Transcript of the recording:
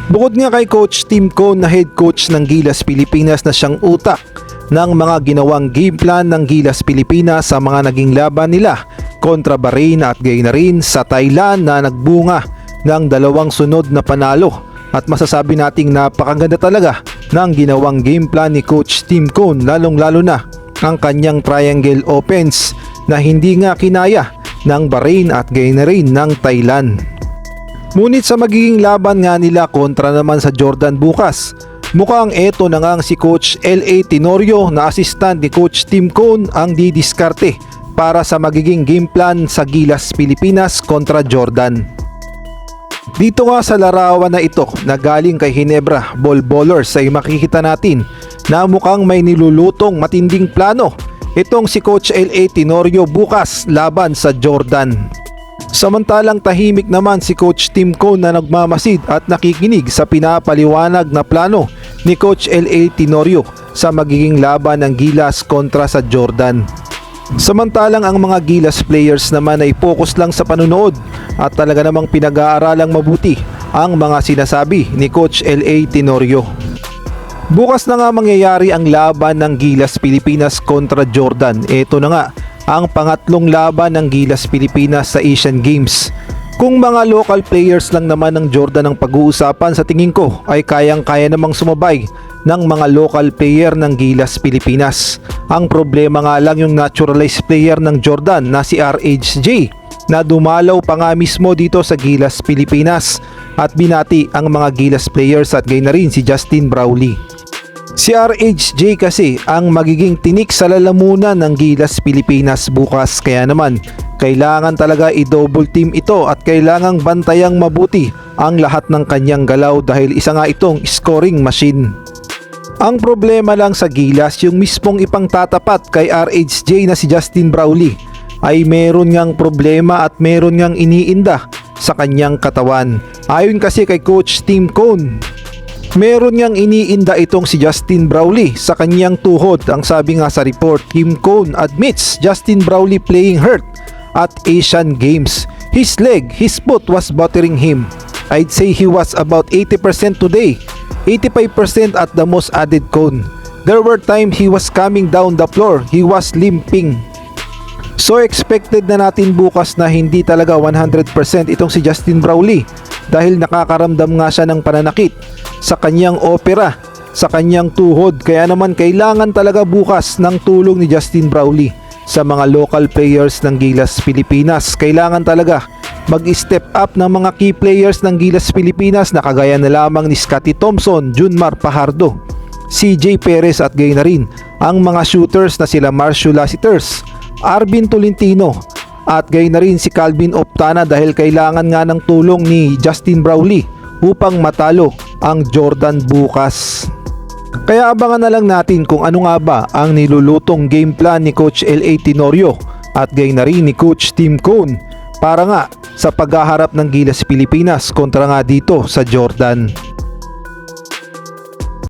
Bukod nga kay Coach Tim Cone na head coach ng Gilas Pilipinas na siyang utak ng mga ginawang game plan ng Gilas Pilipinas sa mga naging laban nila kontra Bahrain at gayon na rin sa Thailand na nagbunga ng 2 sunod na panalo. At masasabi nating napakaganda talaga ng ginawang game plan ni Coach Tim Cone, lalong lalo na ang kanyang triangle offense na hindi nga kinaya ng Bahrain at gayon na rin ng Thailand. Ngunit sa magiging laban nga nila kontra naman sa Jordan bukas, mukhang eto na nga si Coach L.A. Tenorio na assistant ni Coach Tim Cone ang didiskarte para sa magiging game plan sa Gilas Pilipinas kontra Jordan. Dito nga sa larawan na ito na galing kay Ginebra Ball Ballers ay makikita natin na mukhang may nilulutong matinding plano itong si Coach L.A. Tenorio bukas laban sa Jordan. Samantalang tahimik naman si Coach Tim Cone na nagmamasid at nakikinig sa pinapaliwanag na plano ni Coach L.A. Tenorio sa magiging laban ng Gilas kontra sa Jordan. Samantalang ang mga Gilas players naman ay focus lang sa panunood at talaga namang pinag-aaralang mabuti ang mga sinasabi ni Coach L.A. Tenorio. Bukas na nga mangyayari ang laban ng Gilas Pilipinas kontra Jordan. Ito na nga ang pangatlong laban ng Gilas Pilipinas sa Asian Games. Kung mga local players lang naman ng Jordan ang pag-uusapan, sa tingin ko ay kayang-kaya namang sumabay ng mga local player ng Gilas Pilipinas. Ang problema nga lang yung naturalized player ng Jordan na si RHJ na dumalaw pa nga mismo dito sa Gilas Pilipinas at binati ang mga Gilas players at gayon na rin si Justin Brownlee. Si RHJ kasi ang magiging tinik sa lalamunan ng Gilas Pilipinas bukas, kaya naman kailangan talaga i-double team ito at kailangang bantayang mabuti ang lahat ng kanyang galaw dahil isa nga itong scoring machine. Ang problema lang sa Gilas, yung mismong ipangtatapat kay RHJ na si Justin Brownlee ay meron ngang problema at meron ngang iniinda sa kanyang katawan. Ayon kasi kay Coach Tim Cone, meron niyang iniinda itong si Justin Brownlee sa kanyang tuhod. Ang sabi nga sa report, Tim Cone admits Justin Brownlee playing hurt at Asian Games. His leg, his foot was bothering him. I'd say he was about 80% today, 85% at the most, added Cone. There were times he was coming down the floor, he was limping. So expected na natin bukas na hindi talaga 100% itong si Justin Brownlee dahil nakakaramdam nga siya ng pananakit sa kanyang opera, sa kanyang tuhod. Kaya naman kailangan talaga bukas ng tulong ni Justin Brownlee sa mga local players ng Gilas Pilipinas. Kailangan talaga mag-step up ng mga key players ng Gilas Pilipinas na kagaya na lamang ni Scotty Thompson, Junmar Fajardo, CJ Perez at gayon na rin ang mga shooters na sila Marcio Lassiters, Arvin Tolentino at gayon na rin si Calvin Optana dahil kailangan nga ng tulong ni Justin Brownlee upang matalo ang Jordan bukas. Kaya abangan na lang natin kung ano nga ba ang nilulutong game plan ni Coach L.A. Tenorio at gayon na rin ni Coach Tim Cone para nga sa paghaharap ng Gilas Pilipinas kontra nga dito sa Jordan.